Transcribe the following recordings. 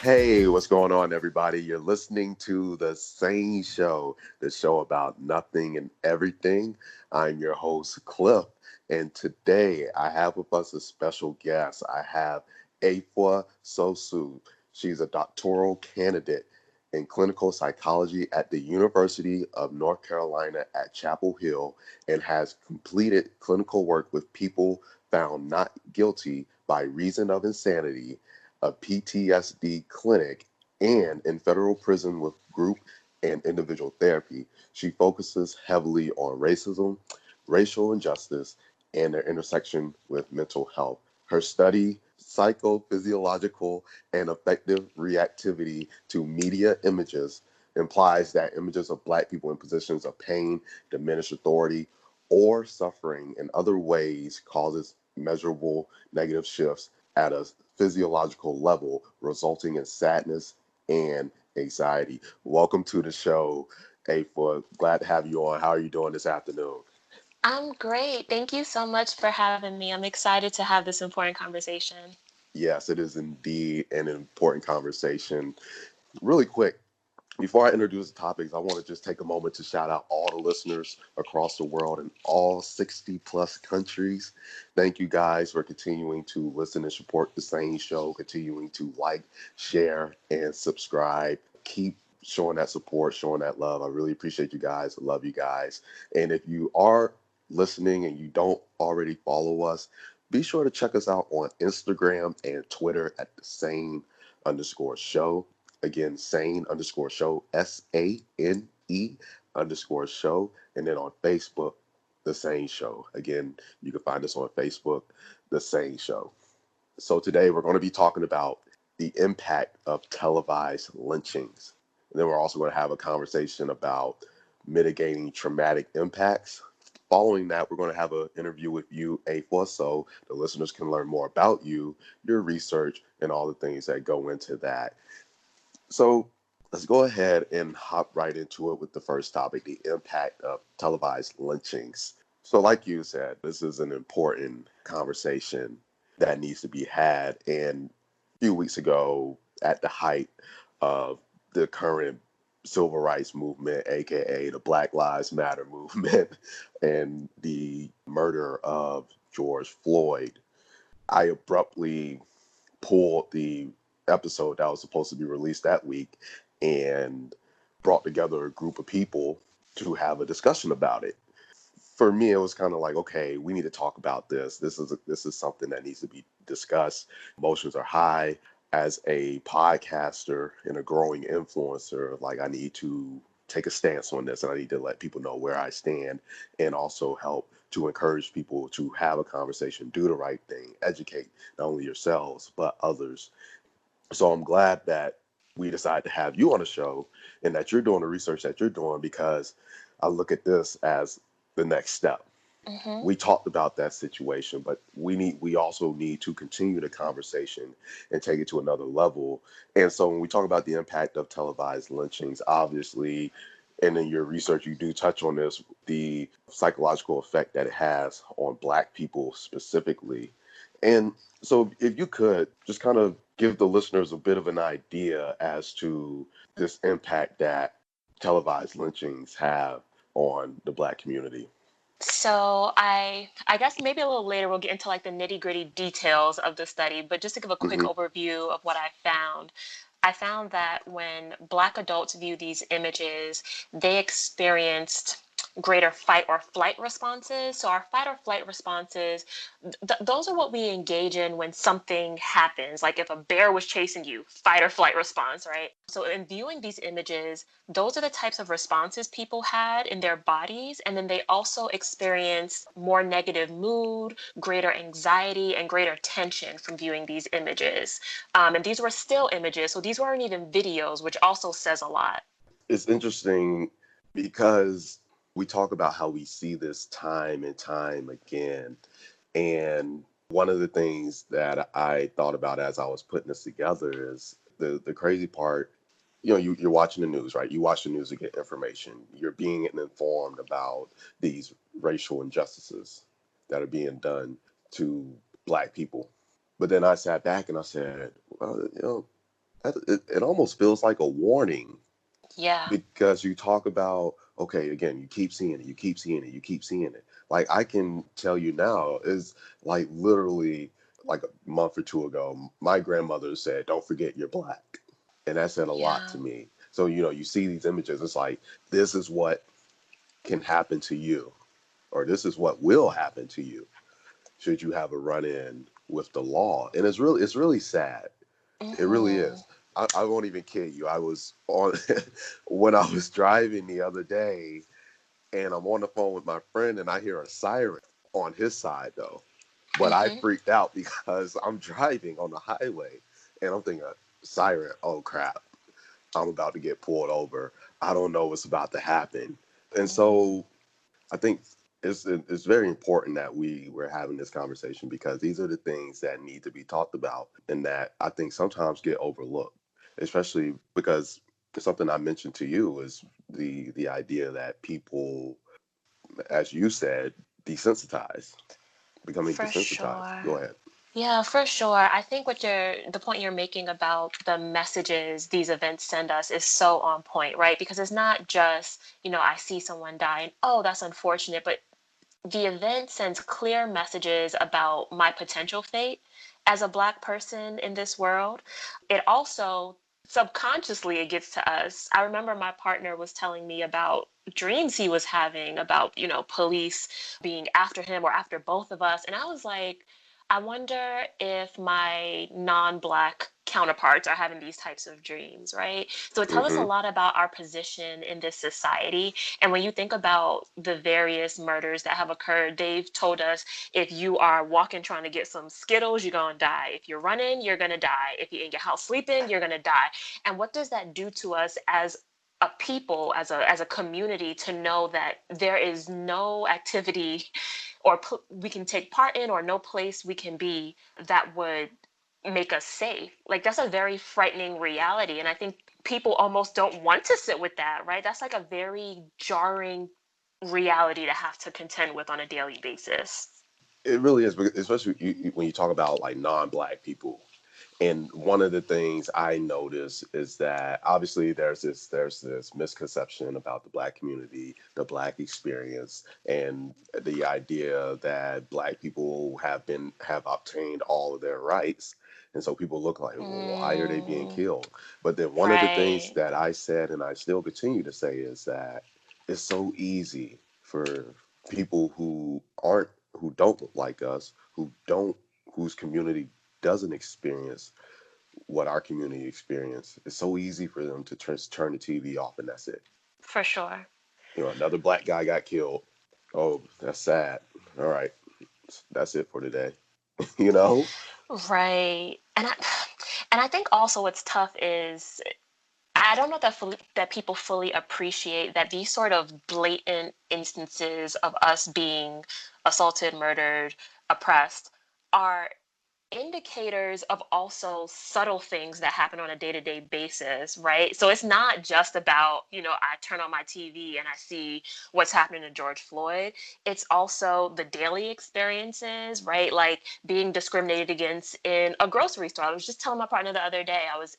Hey, what's going on, everybody? You're listening to the SANE Show, the show about nothing and everything. I'm your host, Cliff, and today I have with us a special guest. I have Effua Sosoo. She's a doctoral candidate in clinical psychology at the University of North Carolina at Chapel Hill and has completed clinical work with people found not guilty by reason of insanity, a PTSD clinic, and in federal prison with group and individual therapy. She focuses heavily on racism, racial injustice, and their intersection with mental health. Her study, Psychophysiological and Affective Reactivity to Media Images, implies that images of Black people in positions of pain, diminished authority, or suffering in other ways causes measurable negative shifts at a physiological level, resulting in sadness and anxiety. Welcome to the show, Effua. Glad to have you on. How are you doing this afternoon? I'm great. Thank you so much for having me. I'm excited to have this important conversation. Yes, it is indeed an important conversation. Really quick, before I introduce the topics, I want to just take a moment to shout out all the listeners across the world in all 60 plus countries. Thank you guys for continuing to listen and support the SANE Show, continuing to like, share, and subscribe. Keep showing that support, showing that love. I really appreciate you guys. I love you guys. And if you are listening and you don't already follow us, be sure to check us out on Instagram and Twitter at the sane_show. Again, sane_show, SANE_show. And then on Facebook, The Sane Show. Again, you can find us on Facebook, The Sane Show. So today we're going to be talking about the impact of televised lynchings. And then we're also going to have a conversation about mitigating traumatic impacts. Following that, we're going to have an interview with you, Effua, so the listeners can learn more about you, your research, and all the things that go into that. So let's go ahead and hop right into it with the first topic, the impact of televised lynchings. So, like you said, this is an important conversation that needs to be had. And a few weeks ago, at the height of the current civil rights movement, aka the Black Lives Matter movement, and the murder of George Floyd, I abruptly pulled the episode that was supposed to be released that week and brought together a group of people to have a discussion about it. For me, it was kind of like, okay, we need to talk about this. This is something that needs to be discussed. Emotions are high. As a podcaster and a growing influencer, like I need to take a stance on this and I need to let people know where I stand and also help to encourage people to have a conversation, do the right thing, educate not only yourselves, but others. So I'm glad that we decided to have you on the show and that you're doing the research that you're doing because I look at this as the next step. hmm We talked about that situation, but we also need to continue the conversation and take it to another level. And so when we talk about the impact of televised lynchings, obviously, and in your research you do touch on this, the psychological effect that it has on Black people specifically. And so if you could just kind of give the listeners a bit of an idea as to this impact that televised lynchings have on the Black community. So I guess maybe a little later we'll get into like the nitty-gritty details of the study, but just to give a quick Hmm. overview of what I found that when Black adults view these images, they experienced greater fight or flight responses. So our fight or flight responses, those are what we engage in when something happens. Like if a bear was chasing you, fight or flight response, right? So in viewing these images, those are the types of responses people had in their bodies. And then they also experienced more negative mood, greater anxiety, and greater tension from viewing these images. And these were still images, so these weren't even videos, which also says a lot. It's interesting because we talk about how we see this time and time again. And one of the things that I thought about as I was putting this together is the crazy part. You're watching the news, right? You watch the news to get information. You're being informed about these racial injustices that are being done to Black people. But then I sat back and I said, well, it almost feels like a warning, Yeah. because you talk about, okay, again, you keep seeing it, you keep seeing it, you keep seeing it. Like, I can tell you now is, like, literally like a month or two ago, my grandmother said, don't forget you're black. And that said a lot Yeah. to me. So, you see these images, it's like, this is what can happen to you, or this is what will happen to you should you have a run-in with the law. And it's really sad. It really Mm-hmm. is. I won't even kid you. I was on when I was driving the other day, and I'm on the phone with my friend, and I hear a siren on his side though. But I Mm-hmm. freaked out because I'm driving on the highway, and I'm thinking, siren, oh crap, I'm about to get pulled over. I don't know what's about to happen. And Mm-hmm. so I think it's very important that we're having this conversation, because these are the things that need to be talked about and that I think sometimes get overlooked, especially because something I mentioned to you is the idea that people, as you said, desensitize, becoming For desensitized. Go sure. ahead. Yeah, for sure. I think the point you're making about the messages these events send us is so on point, right? Because it's not just, I see someone die and, oh, that's unfortunate, but the event sends clear messages about my potential fate as a Black person in this world. It also subconsciously it gets to us. I remember my partner was telling me about dreams he was having about, police being after him or after both of us. And I was like, I wonder if my non-Black counterparts are having these types of dreams, right? So it tells us a Mm-hmm. lot about our position in this society. And when you think about the various murders that have occurred, they've told us if you are walking trying to get some Skittles, you're going to die. If you're running, you're going to die. If you're in your house sleeping, you're going to die. And what does that do to us as a people, as a community, to know that there is no activity or we can take part in, or no place we can be that would make us safe? Like, that's a very frightening reality, and I think people almost don't want to sit with that, right? That's like a very jarring reality to have to contend with on a daily basis. It really is, especially when you talk about like non-black people. And one of the things I notice is that obviously there's this misconception about the black community, the black experience, and the idea that black people have obtained all of their rights. And so people look like, well, why are they being Mm, killed? But then one of the things right. that I said, and I still continue to say, is that it's so easy for people who don't like us, whose community doesn't experience what our community experience. It's so easy for them to turn the TV off, and that's it. For sure. Another black guy got killed. Oh, that's sad. All right, that's it for today. you know. Right. And I think also what's tough is I don't know that people fully appreciate that these sort of blatant instances of us being assaulted, murdered, oppressed are indicators of also subtle things that happen on a day-to-day basis, right? So it's not just about, I turn on my TV and I see what's happening to George Floyd. It's also the daily experiences, right? Like being discriminated against in a grocery store. I was just telling my partner the other day, I was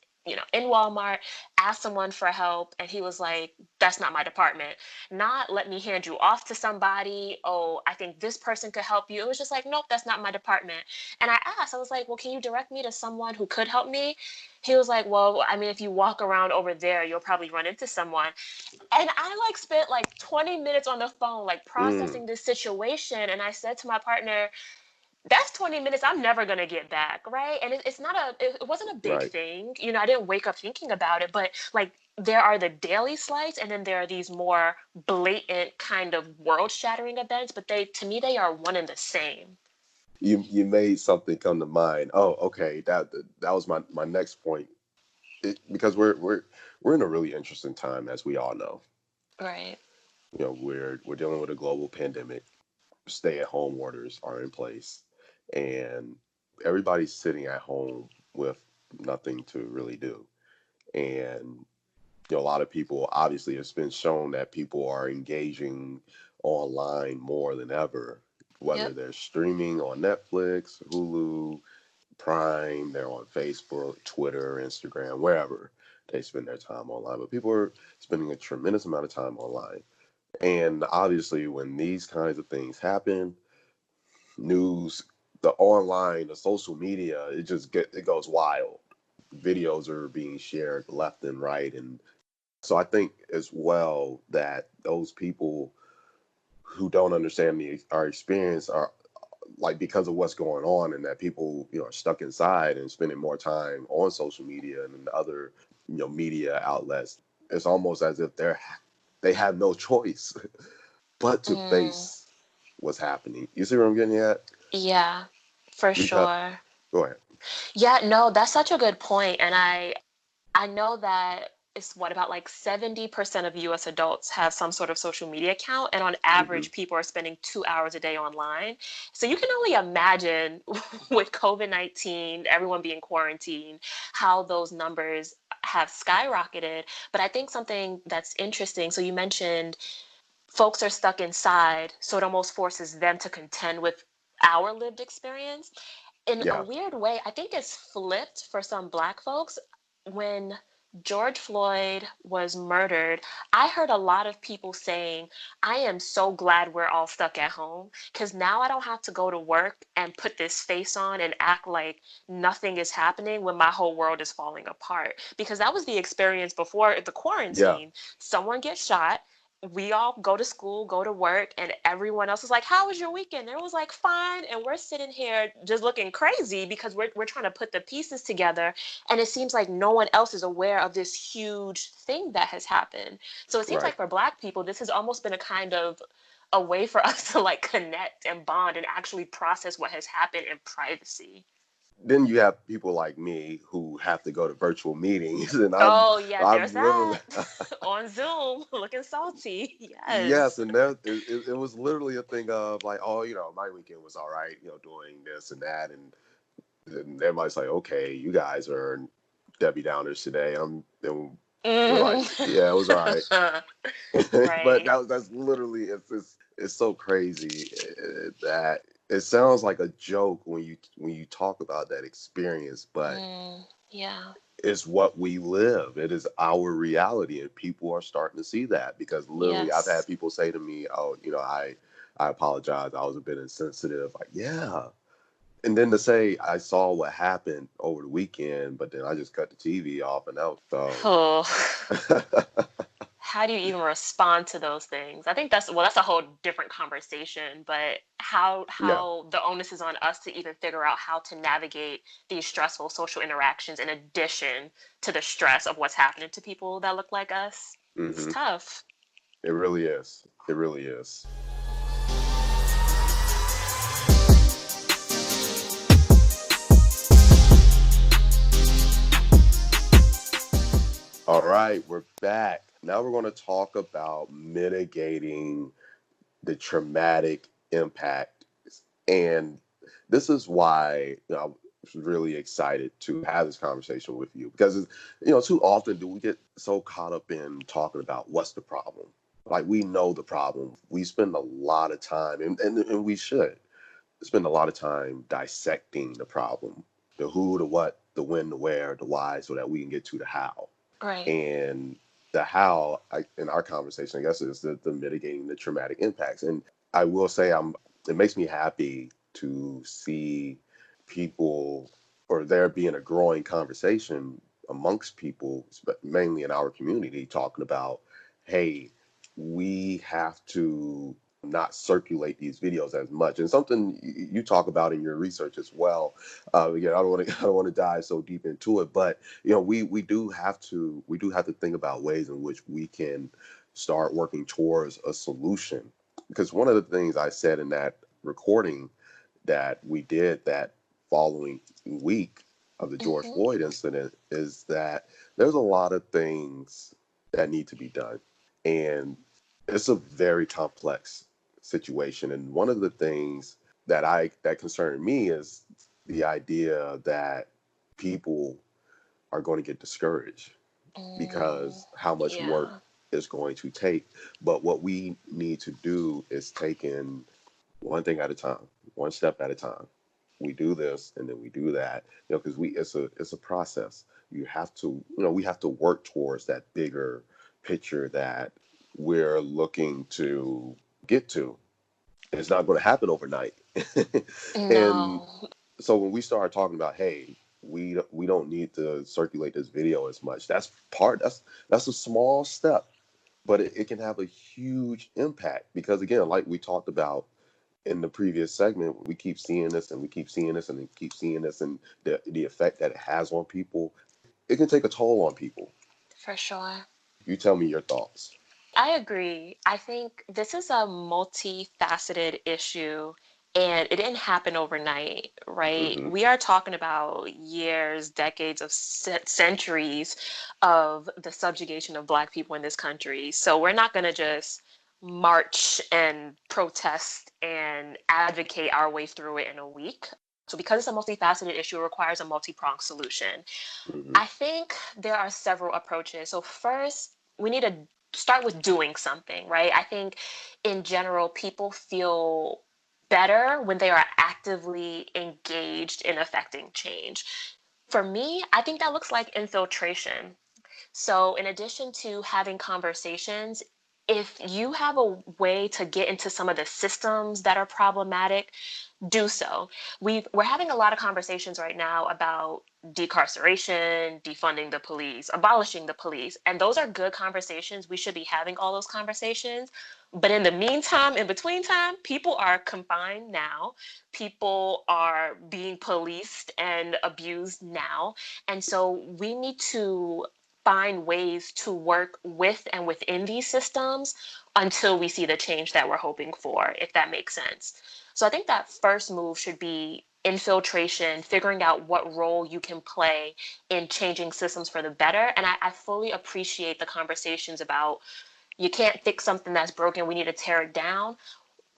in Walmart, asked someone for help, and he was like, that's not my department. Not let me hand you off to somebody. Oh, I think this person could help you. It was just like, nope, that's not my department. And I asked, I was like, well, can you direct me to someone who could help me? He was like, well, I mean, if you walk around over there, you'll probably run into someone. And I like spent like 20 minutes on the phone, like Mm, processing this situation. And I said to my partner, that's 20 minutes I'm never going to get back, right? And it's not it wasn't a big right. thing. I didn't wake up thinking about it, but like there are the daily slights, and then there are these more blatant kind of world shattering events, but to me, they are one and the same. You made something come to mind. Oh, okay. That was my next point. Because we're in a really interesting time, as we all know. Right. We're dealing with a global pandemic. Stay-at-home orders are in place, and everybody's sitting at home with nothing to really do. And a lot of people, obviously, it's been shown that people are engaging online more than ever, whether Yep. they're streaming on Netflix, Hulu, Prime, they're on Facebook, Twitter, Instagram, wherever they spend their time online. But people are spending a tremendous amount of time online. And obviously, when these kinds of things happen, news, the online, the social media, it goes wild. Videos are being shared left and right, and so I think as well that those people who don't understand our experience are like because of what's going on, and that people are stuck inside and spending more time on social media and other media outlets. It's almost as if they have no choice but to Mm, face what's happening. You see what I'm getting at? yeah, for Because sure. go ahead. Yeah, no, that's such a good point. And I know that it's what about like 70% of US adults have some sort of social media account, and on Hmm. average, people are spending 2 hours a day online. So you can only imagine with COVID-19, everyone being quarantined, how those numbers have skyrocketed. But I think something that's interesting, so you mentioned folks are stuck inside, so it almost forces them to contend with our lived experience in a Yeah. weird way. I think it's flipped for some Black folks. When George Floyd was murdered, I heard a lot of people saying, I am so glad we're all stuck at home because now I don't have to go to work and put this face on and act like nothing is happening when my whole world is falling apart. Because that was the experience before the Yeah. quarantine. Someone gets shot, we all go to school, go to work, and everyone else is like, "How was your weekend?" And it was like, "Fine." And we're sitting here just looking crazy because we're trying to put the pieces together, and it seems like no one else is aware of this huge thing that has happened. So it seems Right. like for Black people, this has almost been a kind of a way for us to like connect and bond and actually process what has happened in privacy. Then you have people like me who have to go to virtual meetings, and Oh yeah, there's I'm that literally on Zoom, looking salty. yes, Yes. and there it was literally a thing of like, oh, my weekend was all right, doing this and that, and everybody's like, okay, you guys are Debbie Downers today. And we're like, yeah, it was all right. Mm. But Right. that's literally it's so crazy that it sounds like a joke when you talk about that experience, but Yeah. it's what we live. It is our reality, and people are starting to see that because literally, I've had Yes. people say to me, "Oh, I apologize. I was a bit insensitive." Like, yeah. And then to say I saw what happened over the weekend, but then I just cut the TV off, and that was so. Oh, how do you even respond to those things? I think that's a whole different conversation, but how Yeah. how the onus is on us to even figure out how to navigate these stressful social interactions in addition to the stress of what's happening to people that look like us. It's Hmm. tough. It really is. It really is. All right, we're back. Now we're going to talk about mitigating the traumatic impact. And this is why I was really excited to have this conversation with you because, too often do we get so caught up in talking about what's the problem. Like we know the problem. We spend a lot of time, and we should spend a lot of time dissecting the problem, the who, the what, the when, the where, the why, so that we can get to the how. Right. And the how in our conversation, I guess, is the mitigating the traumatic impacts. And I will say, it makes me happy to see people, or there being a growing conversation amongst people, mainly in our community, talking about, hey, we have to not circulate these videos as much. And something you talk about in your research as well. Again, I don't want to I don't want to dive so deep into it, but we do have to think about ways in which we can start working towards a solution. Because one of the things I said in that recording that we did that following week of the George Hmm. Floyd incident is that there's a lot of things that need to be done. And it's a very complex situation. And one of the things that concerned me is the idea that people are going to get discouraged Mm, because how much work yeah. is going to take. But what we need to do is take in one thing at a time, one step at a time. we do this and then we do that, because it's a process. You have to, we have to work towards that bigger picture that we're looking to get to. It's not going to happen overnight. And No, so when we start talking about, hey, we don't need to circulate this video as much, that's a small step, but it can have a huge impact, because again, like we talked about in the previous segment, we keep seeing this and we keep seeing this and we keep seeing this, and the effect that it has on people, it can take a toll on people. for sure. You tell me your thoughts. I agree. I think this is a multifaceted issue and it didn't happen overnight, right? Hmm. We are talking about years, decades of centuries of the subjugation of Black people in this country. So we're not going to just march and protest and advocate our way through it in a week. So because it's a multifaceted issue, it requires a multi-pronged solution. Hmm. I think there are several approaches. So first, we need to start with doing something, right? I think in general, people feel better when they are actively engaged in affecting change. For me, I think that looks like infiltration. So, in addition to having conversations, if you have a way to get into some of the systems that are problematic, do so. We're having a lot of conversations right now about decarceration, defunding the police, abolishing the police, and those are good conversations. We should be having all those conversations. But in the meantime, in between time, people are confined now. People are being policed and abused now. And so we need to find ways to work with and within these systems until we see the change that we're hoping for, if that makes sense. So I think that first move should be infiltration, figuring out what role you can play in changing systems for the better. And I fully appreciate the conversations about you can't fix something that's broken, we need to tear it down.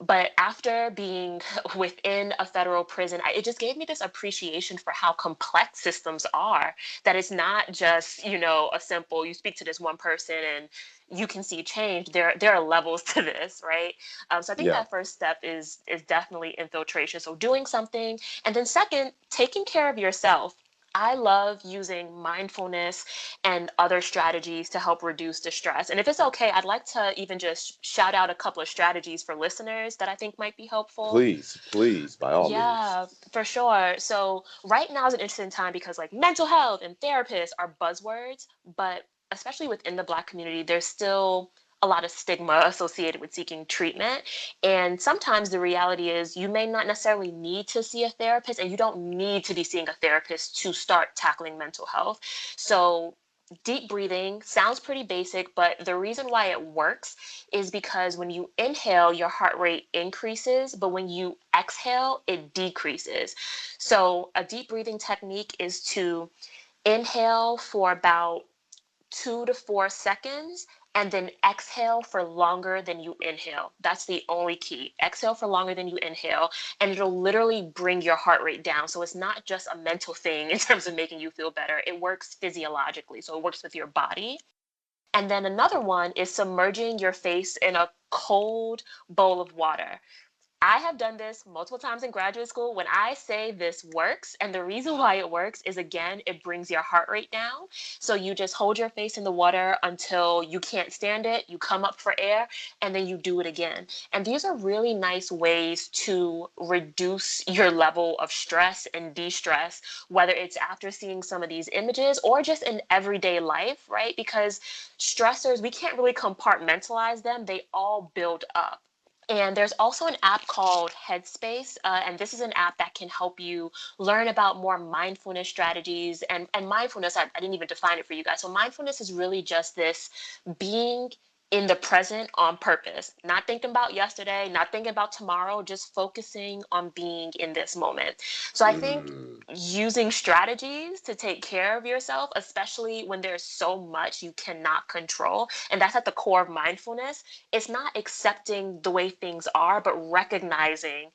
But after being within a federal prison, it just gave me this appreciation for how complex systems are. That it's not just, a simple, you speak to this one person and you can see change. There are levels to this, right? So I think Yeah. that first step is definitely infiltration. So doing something, and then second, taking care of yourself. I love using mindfulness and other strategies to help reduce the stress. And if it's okay, I'd like to even just shout out a couple of strategies for listeners that I think might be helpful. Please, please, by all means. Yeah, for sure. So right now is an interesting time because like mental health and therapists are buzzwords, but especially within the Black community, there's still a lot of stigma associated with seeking treatment. And sometimes the reality is you may not necessarily need to see a therapist and you don't need to be seeing a therapist to start tackling mental health. So deep breathing sounds pretty basic, but the reason why it works is because when you inhale, your heart rate increases, but when you exhale, it decreases. So, a deep breathing technique is to inhale for about 2 to 4 seconds and then exhale for longer than you inhale. That's the only key. Exhale for longer than you inhale, and it'll literally bring your heart rate down. So it's not just a mental thing in terms of making you feel better, it works physiologically. So it works with your body. And then another one is submerging your face in a cold bowl of water. I have done this multiple times in graduate school. When I say this works, and the reason why it works is again, it brings your heart rate down. So you just hold your face in the water until you can't stand it, you come up for air, and then you do it again. And these are really nice ways to reduce your level of stress and de stress, whether it's after seeing some of these images or just in everyday life, right? Because stressors, we can't really compartmentalize them, they all build up. And there's also an app called Headspace, and this is an app that can help you learn about more mindfulness strategies. And mindfulness, I didn't even define it for you guys. So mindfulness is really just this being in the present on purpose, not thinking about yesterday, not thinking about tomorrow, just focusing on being in this moment. So I think Mm. using strategies to take care of yourself, especially when there's so much you cannot control, and that's at the core of mindfulness. It's not accepting the way things are, but recognizing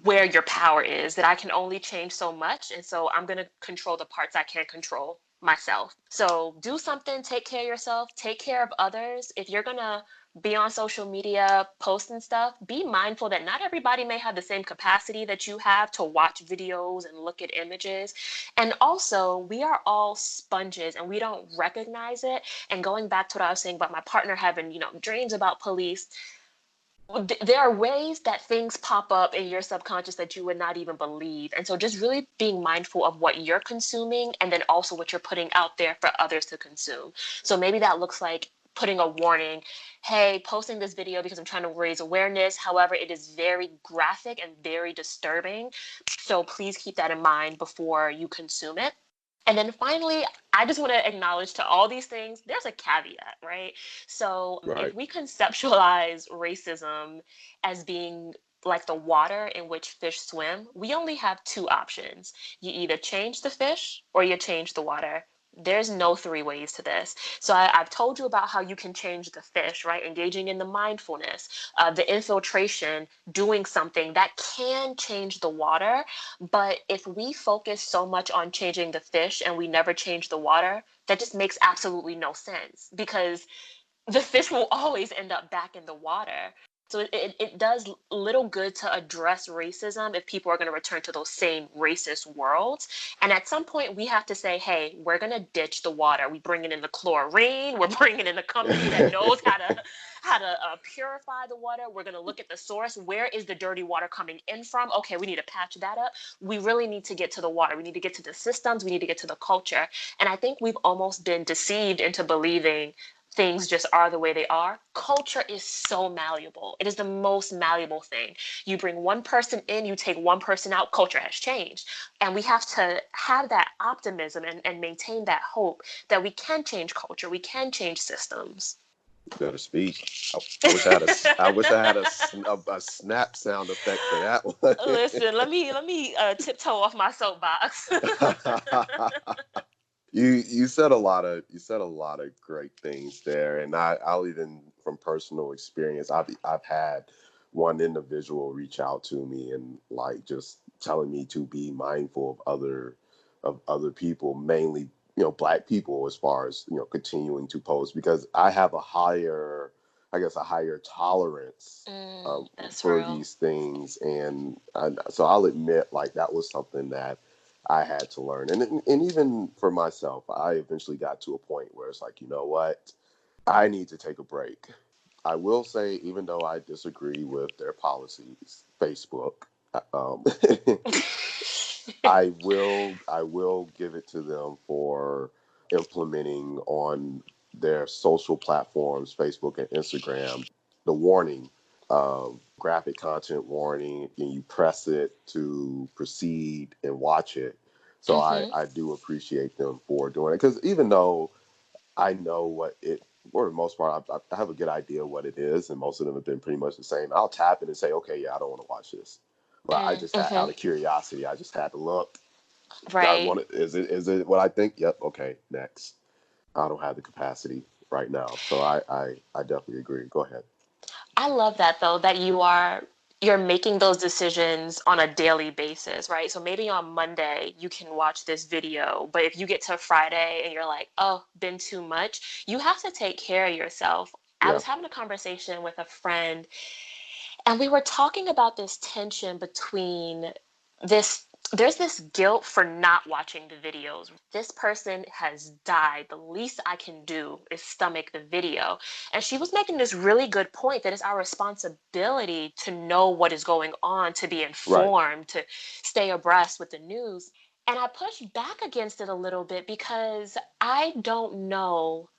where your power is, that I can only change so much. And so I'm going to control the parts I can't control myself. So do something, take care of yourself, take care of others. If you're going to be on social media, post and stuff, be mindful that not everybody may have the same capacity that you have to watch videos and look at images. And also, we are all sponges and we don't recognize it. And going back to what I was saying about my partner having, dreams about police, there are ways that things pop up in your subconscious that you would not even believe. And so just really being mindful of what you're consuming and then also what you're putting out there for others to consume. So maybe that looks like putting a warning, hey, posting this video because I'm trying to raise awareness. However, it is very graphic and very disturbing. So please keep that in mind before you consume it. And then finally, I just want to acknowledge to all these things, there's a caveat, right? So if Right. we conceptualize racism as being like the water in which fish swim, we only have two options. You either change the fish or you change the water. There's no three ways to this. So I've told you about how you can change the fish, right? Engaging in the mindfulness, the infiltration, doing something that can change the water. But if we focus so much on changing the fish and we never change the water, that just makes absolutely no sense because the fish will always end up back in the water. So it does little good to address racism if people are going to return to those same racist worlds. And at some point, we have to say, hey, we're going to ditch the water. We bring in the chlorine. We're bringing in a company that knows how to purify the water. We're going to look at the source. Where is the dirty water coming in from? Okay, we need to patch that up. We really need to get to the water. We need to get to the systems. We need to get to the culture. And I think we've almost been deceived into believing things just are the way they are. Culture is so malleable. It is the most malleable thing. You bring one person in, you take one person out, culture has changed. And we have to have that optimism and maintain that hope that we can change culture, we can change systems. Better speak. I wish I had a snap sound effect for that Listen, let me tiptoe off my soapbox. one. You said a lot of great things there, and I'll even from personal experience, I've had one individual reach out to me and like just telling me to be mindful of other people, mainly black people, as far as continuing to post because I have a higher, I guess, a higher tolerance That's for real. these things, and so I'll admit like that was something that I had to learn. And even for myself, I eventually got to a point where it's like, you know what? I need to take a break. I will say, even though I disagree with their policies, Facebook, um, I will give it to them for implementing on their social platforms, Facebook and Instagram, the warning, graphic content warning, and you press it to proceed and watch it. So I, Mm-hmm. I do appreciate them for doing it because even though I know what it, for the most part, I have a good idea what it is, and most of them have been pretty much the same. I'll tap it and say, okay, yeah, I don't want to watch this. But I just had, out Mm-hmm. of curiosity, I just had to look. I Right. want it. Is it what I think? Yep. Okay. Next. I don't have the capacity right now, so I definitely agree. Go ahead. I love that though, that you're making those decisions on a daily basis, right? So maybe on Monday you can watch this video, but if you get to Friday and you're like, "Oh, been too much," you have to take care of yourself. I Yeah. was having a conversation with a friend and we were talking about this tension between this there's this guilt for not watching the videos. This person has died. The least I can do is stomach the video. And she was making this really good point that it's our responsibility to know what is going on, to be Right. informed, to stay abreast with the news. And I pushed back against it a little bit because I don't know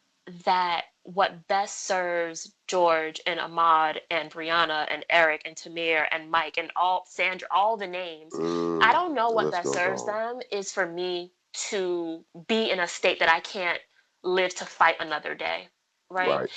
that what best serves George and Ahmad and Brianna and Eric and Tamir and Mike and all Sandra, all the names, I don't know The what list best goes serves on. them is for me to be in a state that I can't live to fight another day. Right. Right.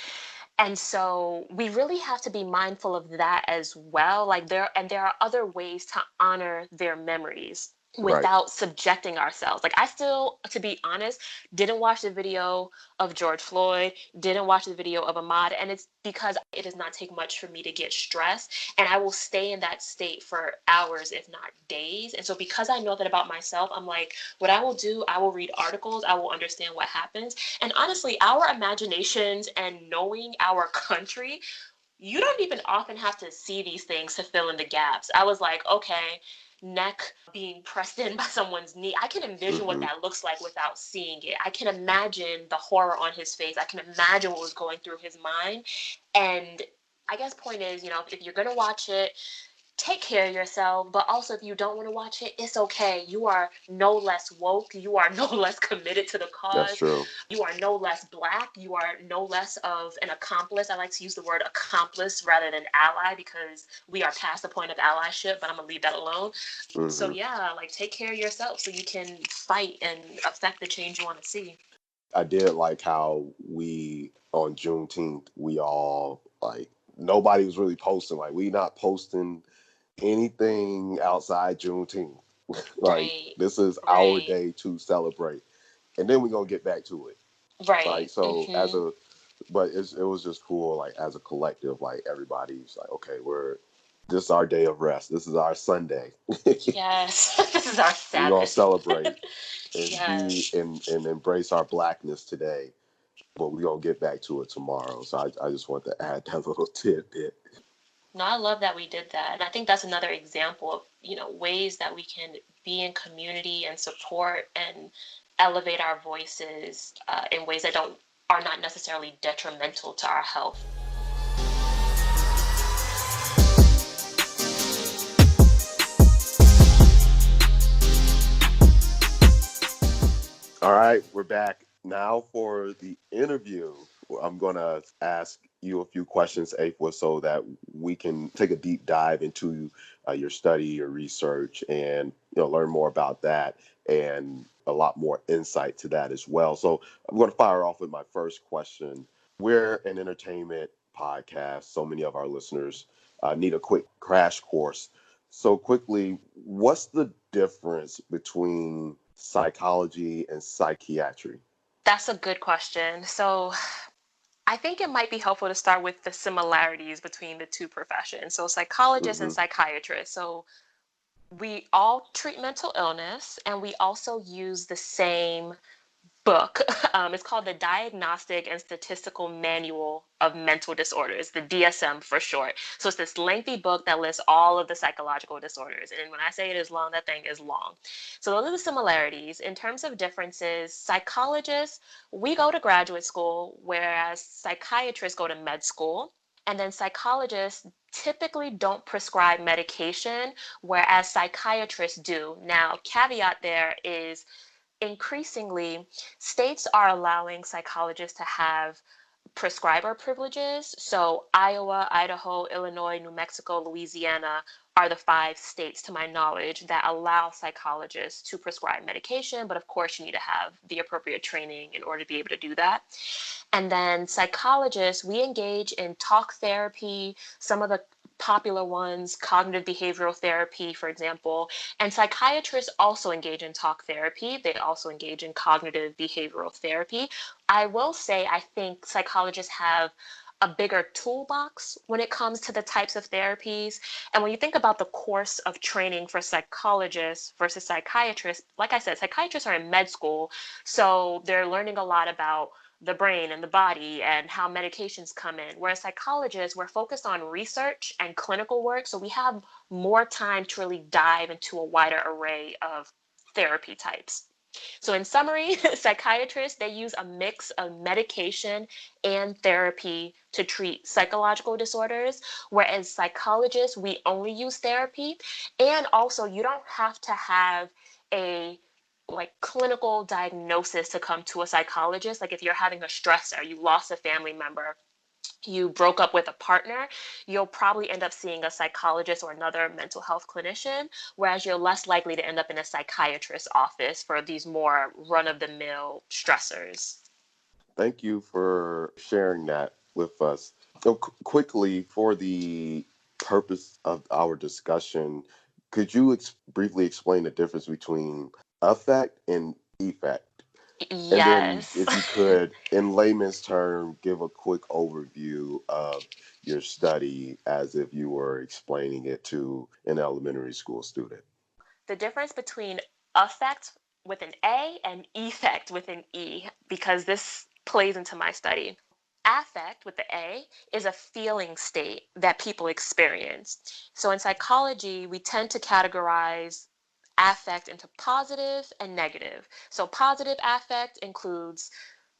And so we really have to be mindful of that as well. Like there are other ways to honor their memories. Right. without subjecting ourselves. Like, I still, to be honest, didn't watch the video of George Floyd, didn't watch the video of Ahmaud, and it's because it does not take much for me to get stressed, and I will stay in that state for hours, if not days. And so because I know that about myself, I'm like, what I will do, I will read articles, I will understand what happens. And honestly, our imaginations and knowing our country, you don't even often have to see these things to fill in the gaps. I was like, okay, neck being pressed in by someone's knee. I can envision what Hmm. that looks like without seeing it. I can imagine the horror on his face. I can imagine what was going through his mind. And I guess point is, if you're going to watch it, take care of yourself, but also if you don't want to watch it, it's okay. You are no less woke. You are no less committed to the That's cause. true. You are no less black. You are no less of an accomplice. I like to use the word accomplice rather than ally because we are past the point of allyship, but I'm going to leave that alone. So, Hmm. yeah, like take care of yourself so you can fight and affect the change you want to see. I did like how we on Juneteenth we all like nobody was really posting. Like we not posting anything outside Juneteenth. Like Right, this is our right, day to celebrate, and then we're gonna get back to it. Like right. so, as Mm-hmm. a but it was just cool. Like as a collective, like everybody's like, okay, this is our day of rest. This is our Sunday. Yes, this is our We're gonna Sabbath. celebrate and be Yes. and embrace our blackness today, but we're gonna get back to it tomorrow. So I just want to add that little tidbit. No, I love that we did that. And I think that's another example of, ways that we can be in community and support and elevate our voices in ways that don't are not necessarily detrimental to our health. All right, we're back now for the interview. I'm gonna ask you a few questions, Aqua, so that we can take a deep dive into your study, your research, and learn more about that and a lot more insight to that as well. So I'm going to fire off with my first question. We're an entertainment podcast. So many of our listeners need a quick crash course. So quickly, what's the difference between psychology and psychiatry? That's a good question. So I think it might be helpful to start with the similarities between the two professions. So psychologists and Hmm. psychiatrists. So we all treat mental illness and we also use the same book. It's called the Diagnostic and Statistical Manual of Mental Disorders, the DSM for short. So it's this lengthy book that lists all of the psychological disorders. And when I say it is long, that thing is long. So those are the similarities. In terms of differences, psychologists, we go to graduate school, whereas psychiatrists go to med school. And then psychologists typically don't prescribe medication, whereas psychiatrists do. Now, caveat there is increasingly, states are allowing psychologists to have prescriber privileges. So, Iowa, Idaho, Illinois, New Mexico, Louisiana are the 5 states, to my knowledge, that allow psychologists to prescribe medication. But of course, you need to have the appropriate training in order to be able to do that. And then psychologists, we engage in talk therapy, some of the popular ones, cognitive behavioral therapy, for example. And psychiatrists also engage in talk therapy. They also engage in cognitive behavioral therapy. I will say, I think psychologists have a bigger toolbox when it comes to the types of therapies. And when you think about the course of training for psychologists versus psychiatrists, like I said, psychiatrists are in med school, so they're learning a lot about the brain and the body and how medications come in. Whereas psychologists, we're focused on research and clinical work, so we have more time to really dive into a wider array of therapy types. So in summary, psychiatrists, they use a mix of medication and therapy to treat psychological disorders, whereas psychologists, we only use therapy. And also, you don't have to have a clinical diagnosis to come to a psychologist. Like if you're having a stressor, you lost a family member, you broke up with a partner, you'll probably end up seeing a psychologist or another mental health clinician, whereas you're less likely to end up in a psychiatrist's office for these more run of the mill stressors. Thank you for sharing that with us. So, quickly, for the purpose of our discussion, Could you briefly explain the difference between affect and effect? And then, Yes. if you could, in layman's term, give a quick overview of your study as if you were explaining it to an elementary school student. The difference between affect with an A and effect with an E, because this plays into my study. Affect with the A is a feeling state that people experience. So in psychology, we tend to categorize affect into positive and negative. So positive affect includes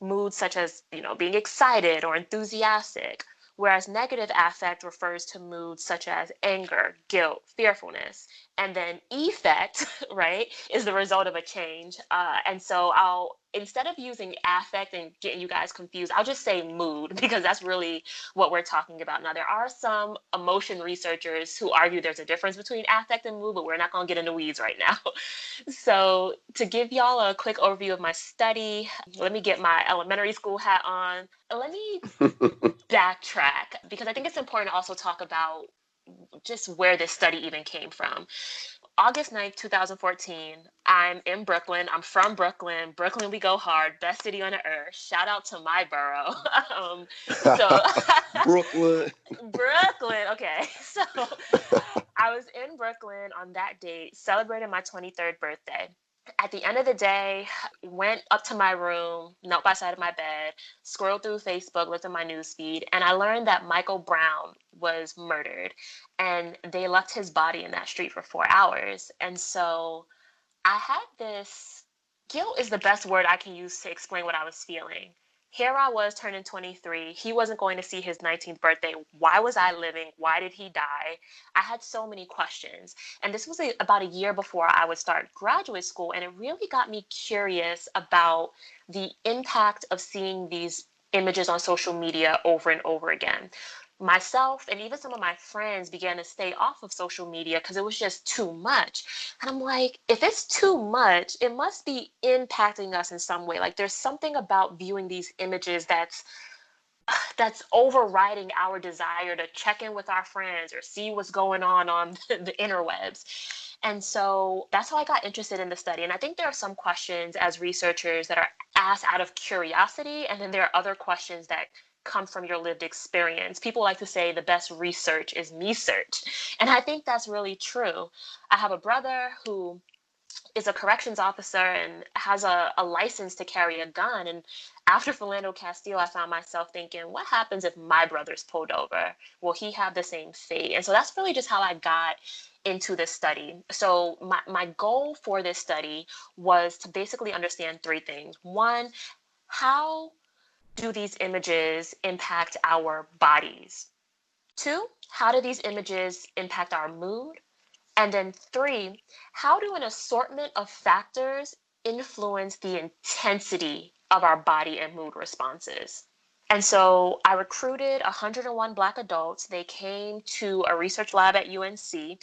moods such as, being excited or enthusiastic, whereas negative affect refers to moods such as anger, guilt, fearfulness. And then effect, right, is the result of a change. And so instead of using affect and getting you guys confused, I'll just say mood because that's really what we're talking about. Now, there are some emotion researchers who argue there's a difference between affect and mood, but we're not going to get into weeds right now. So, to give y'all a quick overview of my study, let me get my elementary school hat on. Let me backtrack because I think it's important to also talk about just where this study even came from. August 9th, 2014, I'm in Brooklyn. I'm from Brooklyn. Brooklyn, we go hard. Best city on the earth. Shout out to my borough. So, Brooklyn. Brooklyn. Okay. So, I was in Brooklyn on that date, celebrating my 23rd birthday. At the end of the day, went up to my room, knelt by the side of my bed, scrolled through Facebook, looked at my news feed, and I learned that Michael Brown was murdered and they left his body in that street for 4 hours. And so I had this guilt is the best word I can use to explain what I was feeling. Here I was turning 23. He wasn't going to see his 19th birthday. Why was I living? Why did he die? I had so many questions. And this was about a year before I would start graduate school. And it really got me curious about the impact of seeing these images on social media over and over again. Myself and even some of my friends began to stay off of social media because it was just too much. And I'm like, if it's too much, it must be impacting us in some way. Like there's something about viewing these images that's overriding our desire to check in with our friends or see what's going on the interwebs. And so that's how I got interested in the study. And I think there are some questions as researchers that are asked out of curiosity, and then there are other questions that come from your lived experience. People like to say the best research is me search. And I think that's really true. I have a brother who is a corrections officer and has a license to carry a gun. And after Philando Castile, I found myself thinking, what happens if my brother's pulled over? Will he have the same fate? And so that's really just how I got into this study. So my goal for this study was to basically understand three things. One, how do these images impact our bodies? Two, how do these images impact our mood? And then three, how do an assortment of factors influence the intensity of our body and mood responses? And so I recruited 101 Black adults. They came to a research lab at UNC.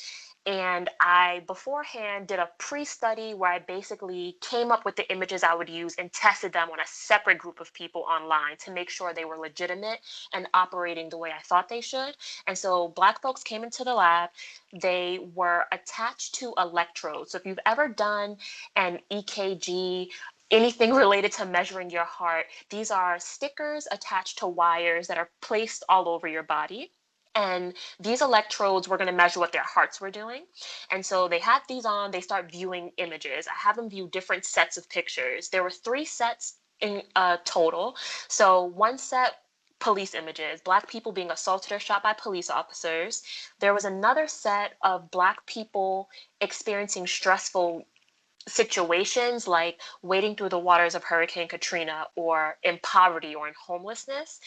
And I beforehand did a pre-study where I basically came up with the images I would use and tested them on a separate group of people online to make sure they were legitimate and operating the way I thought they should. And so Black folks came into the lab. They were attached to electrodes. So if you've ever done an EKG, anything related to measuring your heart, these are stickers attached to wires that are placed all over your body. And these electrodes were going to measure what their hearts were doing. And so they had these on, they start viewing images. I have them view different sets of pictures. There were 3 sets in total. So one set, police images, Black people being assaulted or shot by police officers. There was another set of Black people experiencing stressful situations like wading through the waters of Hurricane Katrina or in poverty or in homelessness.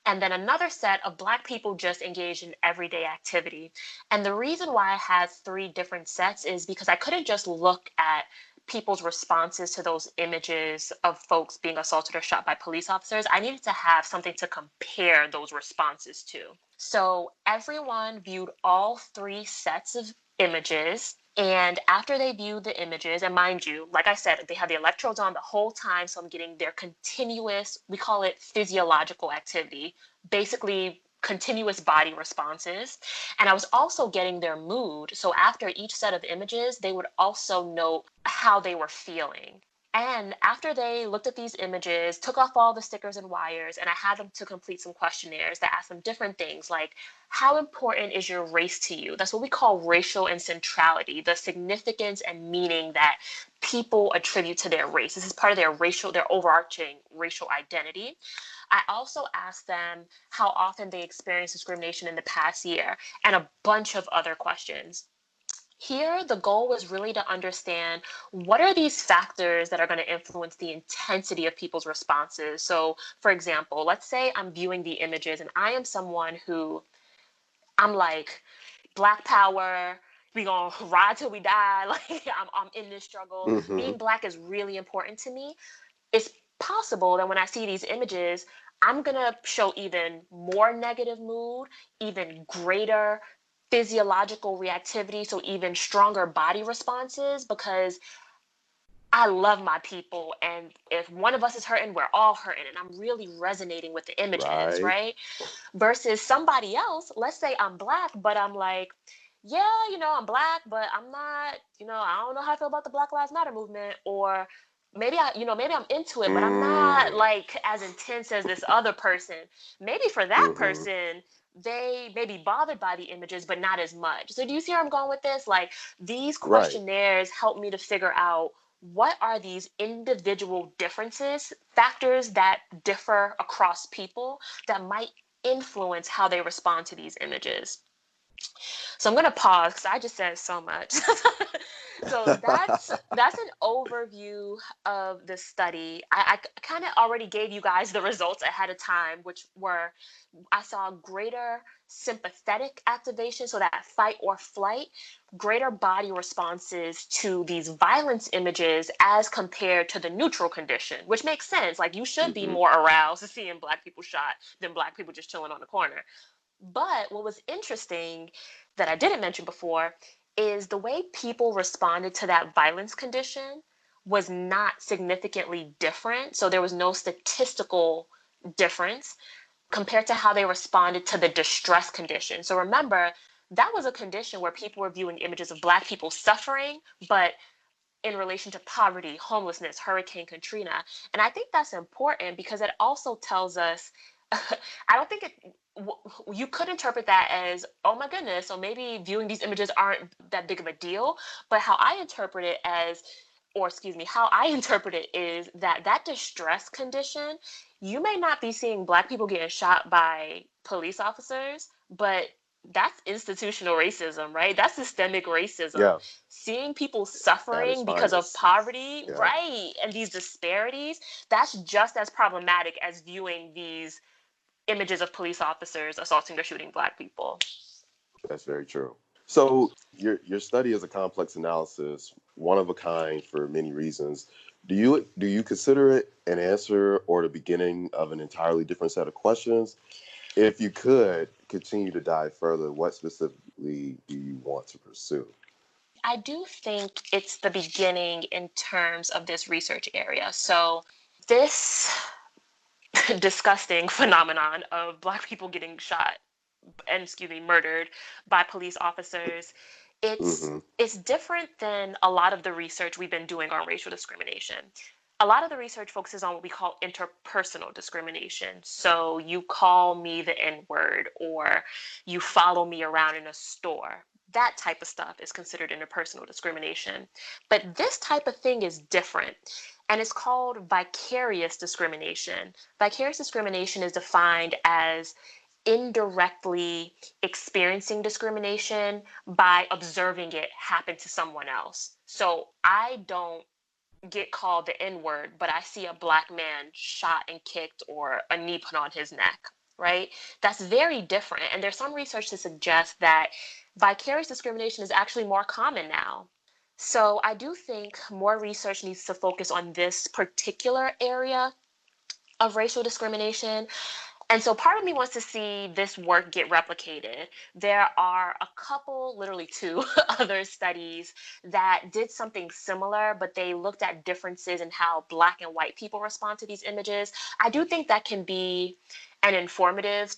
And then another set of Black people just engaged in everyday activity. And the reason why I had 3 different sets is because I couldn't just look at people's responses to those images of folks being assaulted or shot by police officers. I needed to have something to compare those responses to. So everyone viewed all 3 sets of images. And after they viewed the images, and mind you, like I said, they had the electrodes on the whole time. So I'm getting their continuous, we call it physiological activity, basically continuous body responses. And I was also getting their mood. So after each set of images, they would also note how they were feeling. And after they looked at these images, took off all the stickers and wires, and I had them to complete some questionnaires that asked them different things like, how important is your race to you? That's what we call racial and centrality, the significance and meaning that people attribute to their race. This is part of their overarching racial identity. I also asked them how often they experienced discrimination in the past year and a bunch of other questions. Here, the goal was really to understand what are these factors that are going to influence the intensity of people's responses. So, for example, let's say I'm viewing the images and I am someone who I'm like, Black power, we gonna ride till we die. Like, I'm in this struggle. Mm-hmm. Being Black is really important to me. It's possible that when I see these images, I'm gonna show even more negative mood, even greater physiological reactivity, so even stronger body responses, because I love my people. And if one of us is hurting, we're all hurting. And I'm really resonating with the images, Right. right? Versus somebody else, let's say I'm Black, but I'm like, yeah, I'm Black, but I'm not, I don't know how I feel about the Black Lives Matter movement. Or maybe I'm into it, but I'm not Mm. like as intense as this other person. Maybe for that Mm-hmm. person, they may be bothered by the images, but not as much. So do you see where I'm going with this? Like, these Right. questionnaires help me to figure out what are these individual differences, factors that differ across people that might influence how they respond to these images. So I'm going to pause because I just said so much. So that's an overview of the study. I kind of already gave you guys the results ahead of time, which were I saw greater sympathetic activation, so that fight or flight, greater body responses to these violence images as compared to the neutral condition, which makes sense. Like, you should be Mm-hmm. more aroused to seeing Black people shot than Black people just chilling on the corner. But what was interesting that I didn't mention before is the way people responded to that violence condition was not significantly different. So there was no statistical difference compared to how they responded to the distress condition. So remember, that was a condition where people were viewing images of Black people suffering, but in relation to poverty, homelessness, Hurricane Katrina. And I think that's important because it also tells us, I don't think you could interpret that as, oh my goodness, so maybe viewing these images aren't that big of a deal. But how I interpret it as, or excuse me, how I interpret it is that distress condition, you may not be seeing Black people getting shot by police officers, but that's institutional racism, right? That's systemic racism. Yeah. Seeing people At its suffering because of finest. poverty, Yeah. right, and these disparities, that's just as problematic as viewing these images of police officers assaulting or shooting Black people. That's very true. So your study is a complex analysis, one of a kind for many reasons. Do you consider it an answer or the beginning of an entirely different set of questions? If you could continue to dive further, what specifically do you want to pursue? I do think it's the beginning in terms of this research area. So, this disgusting phenomenon of Black people getting shot and, excuse me, murdered by police officers, Mm-hmm. it's different than a lot of the research we've been doing on racial discrimination. A lot of the research focuses on what we call interpersonal discrimination. So you call me the N word, or you follow me around in a store. That type of stuff is considered interpersonal discrimination. But this type of thing is different, and it's called vicarious discrimination. Vicarious discrimination is defined as indirectly experiencing discrimination by observing it happen to someone else. So I don't get called the N word, but I see a Black man shot and kicked or a knee put on his neck, right? That's very different. And there's some research to suggest that vicarious discrimination is actually more common now. So I do think more research needs to focus on this particular area of racial discrimination. And so part of me wants to see this work get replicated. There are a couple, literally two other studies that did something similar, but they looked at differences in how Black and white people respond to these images. I do think that can be an informative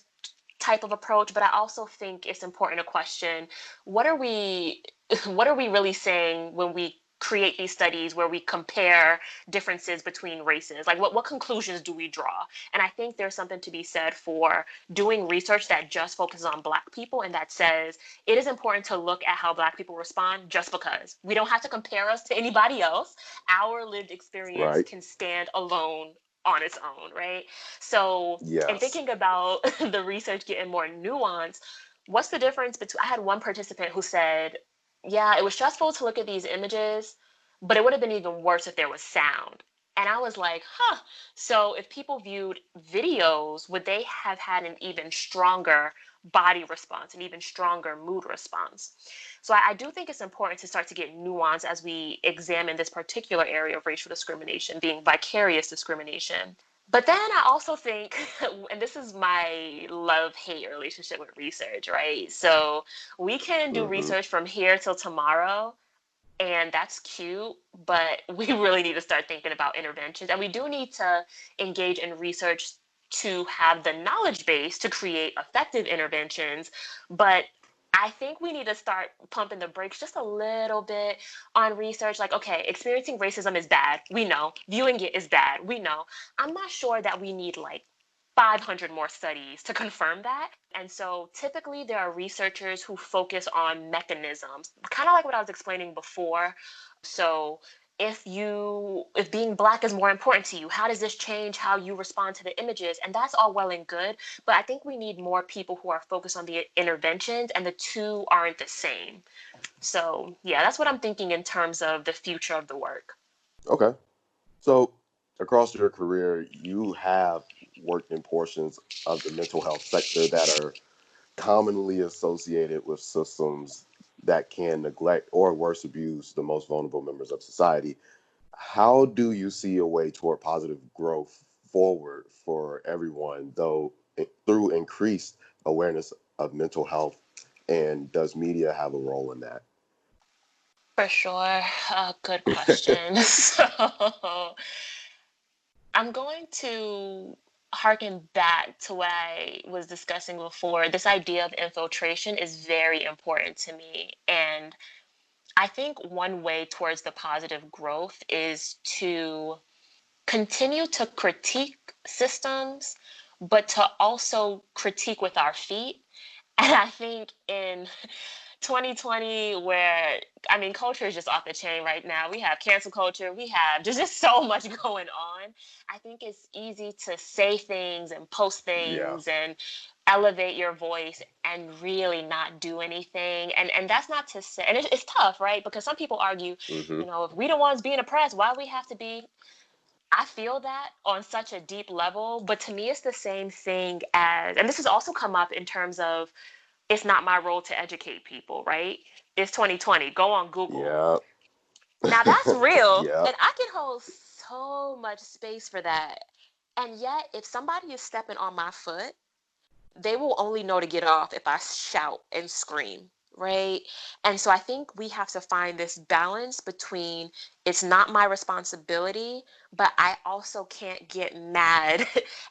type of approach, but I also think it's important to question what are we what are we really saying when we create these studies where we compare differences between races? Like what conclusions do we draw? And I think there's something to be said for doing research that just focuses on Black people and that says it is important to look at how Black people respond just because. We don't have to compare us to anybody else. Our lived experience Right. can stand alone on its own, right? So, in Yes. thinking about the research getting more nuanced, what's the difference between? I had one participant who said, yeah, it was stressful to look at these images, but it would have been even worse if there was sound. And I was like, huh. So if people viewed videos, would they have had an even stronger body response, an even stronger mood response? So I do think it's important to start to get nuance as we examine this particular area of racial discrimination, being vicarious discrimination. But then I also think, and this is my love-hate relationship with research, right? So we can do Mm-hmm. research from here till tomorrow, and that's cute, but we really need to start thinking about interventions. And we do need to engage in research to have the knowledge base to create effective interventions. But I think we need to start pumping the brakes just a little bit on research. Like, okay, experiencing racism is bad. We know. Viewing it is bad. We know. I'm not sure that we need like 500 more studies to confirm that. And so typically there are researchers who focus on mechanisms, kind of like what I was explaining before. So if being Black is more important to you, how does this change how you respond to the images? And that's all well and good, but I think we need more people who are focused on the interventions, and the two aren't the same. So yeah, that's what I'm thinking in terms of the future of the work. Okay. So, across your career, you have worked in portions of the mental health sector that are commonly associated with systems that can neglect or worse abuse the most vulnerable members of society. How do you see a way toward positive growth forward for everyone, though, through increased awareness of mental health? And does media have a role in that? For sure. Good question. So I'm going to harken back to what I was discussing before. This idea of infiltration is very important to me. And I think one way towards the positive growth is to continue to critique systems, but to also critique with our feet. And I think in 2020, where I mean, culture is just off the chain right now. We have cancel culture. We have just so much going on. I think it's easy to say things and post Yeah. things and elevate your voice and really not do anything. And that's not to say, and it's tough, right? Because some people argue, Hmm. if we the ones being oppressed, why we have to be? I feel that on such a deep level, but to me, it's the same thing as, and this has also come up in terms of it's not my role to educate people, right? It's 2020. Go on Google. Yeah. Now that's real, Yeah. and I can hold so much space for that. And yet, if somebody is stepping on my foot, they will only know to get off if I shout and scream, right? And so I think we have to find this balance between it's not my responsibility, but I also can't get mad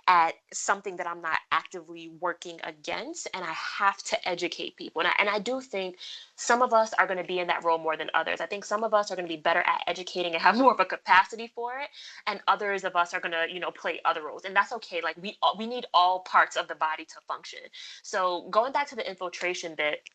at something that I'm not actively working against, and I have to educate people. And I do think some of us are going to be in that role more than others. I think some of us are going to be better at educating and have more of a capacity for it, and others of us are going to play other roles, and that's okay. Like we need all parts of the body to function. So going back to the infiltration bit,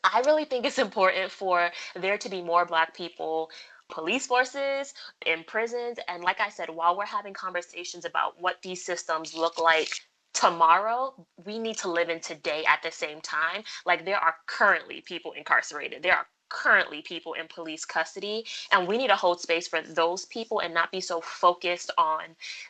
I really think it's important for there to be more Black people, police forces, in prisons. And like I said, while we're having conversations about what these systems look like tomorrow, we need to live in today at the same time. Like there are currently people incarcerated. There are currently people in police custody, and we need to hold space for those people and not be so focused on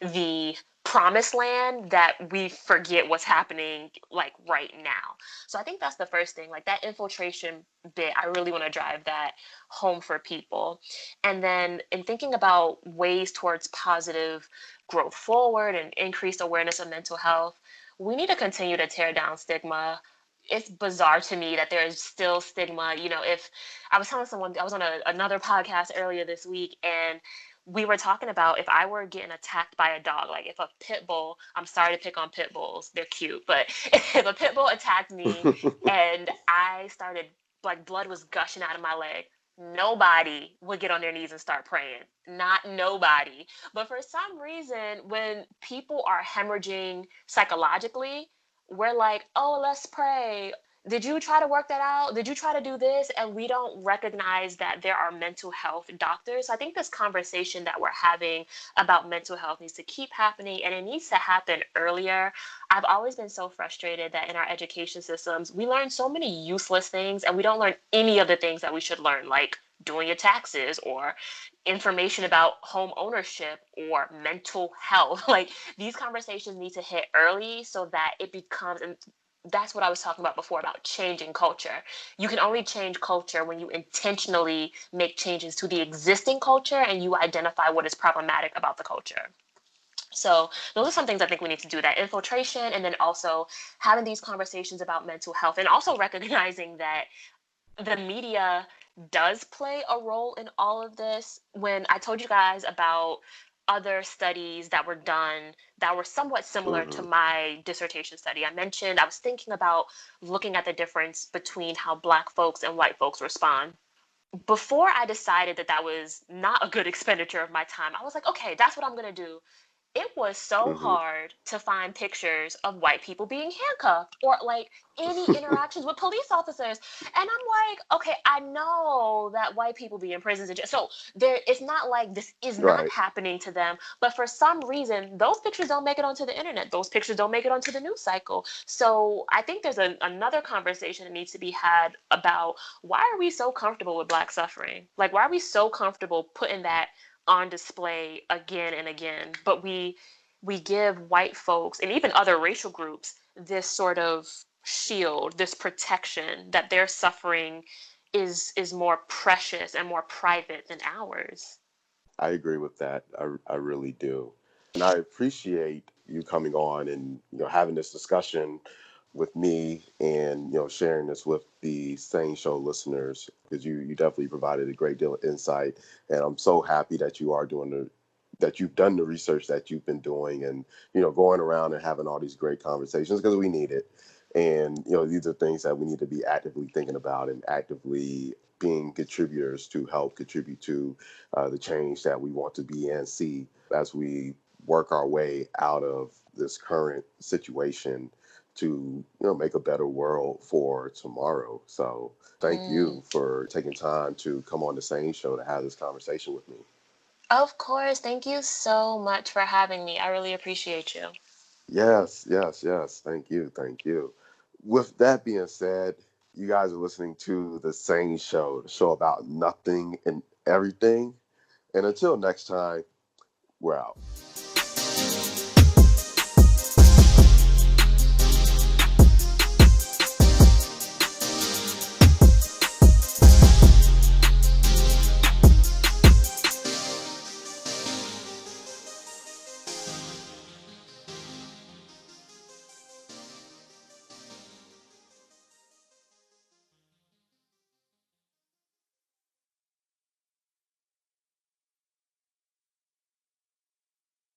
the promised land that we forget what's happening like right now. So I think that's the first thing, like that infiltration bit. I really want to drive that home for people. And then in thinking about ways towards positive growth forward and increased awareness of mental health, we need to continue to tear down stigma. It's bizarre to me that there is still stigma. If I was telling someone, I was on another podcast earlier this week, and we were talking about if I were getting attacked by a dog, like if a pit bull, I'm sorry to pick on pit bulls, they're cute, but if a pit bull attacked me and I started, like blood was gushing out of my leg, nobody would get on their knees and start praying. Not nobody. But for some reason, when people are hemorrhaging psychologically, we're like, oh, let's pray. Did you try to work that out? Did you try to do this? And we don't recognize that there are mental health doctors. So I think this conversation that we're having about mental health needs to keep happening, and it needs to happen earlier. I've always been so frustrated that in our education systems, we learn so many useless things and we don't learn any of the things that we should learn, like doing your taxes or information about home ownership or mental health. Like these conversations need to hit early so that it becomes, and that's what I was talking about before about changing culture. You can only change culture when you intentionally make changes to the existing culture and you identify what is problematic about the culture. So those are some things I think we need to do, that infiltration, and then also having these conversations about mental health, and also recognizing that the media does play a role in all of this. When I told you guys about other studies that were done that were somewhat similar to Hmm. my dissertation study, I mentioned I was thinking about looking at the difference between how Black folks and white folks respond. Before I decided that that was not a good expenditure of my time, I was like, okay, that's what I'm going to do. It was so Hmm. hard to find pictures of white people being handcuffed or like any interactions with police officers. And I'm like, okay, I know that white people be in prisons and so there, it's not like this is not Right. happening to them, but for some reason those pictures don't make it onto the internet, those pictures don't make it onto the news cycle. So I think there's another conversation that needs to be had about why are we so comfortable with Black suffering, like why are we so comfortable putting that on display again and again, but we give white folks and even other racial groups this sort of shield, this protection that their suffering is more precious and more private than ours. I agree with that. I really do. And I appreciate you coming on and having this discussion with me and sharing this with the SANE Show listeners, because you definitely provided a great deal of insight, and I'm so happy that you've done the research that you've been doing, and going around and having all these great conversations, because we need it. And these are things that we need to be actively thinking about and actively being contributors to help contribute to the change that we want to be and see as we work our way out of this current situation to make a better world for tomorrow. So thank Mm. you for taking time to come on the SANE Show to have this conversation with me. Of course. Thank you so much for having me. I really appreciate you. Yes, yes, yes. Thank you. Thank you. With that being said, you guys are listening to the SANE Show, the show about nothing and everything. And until next time, we're out.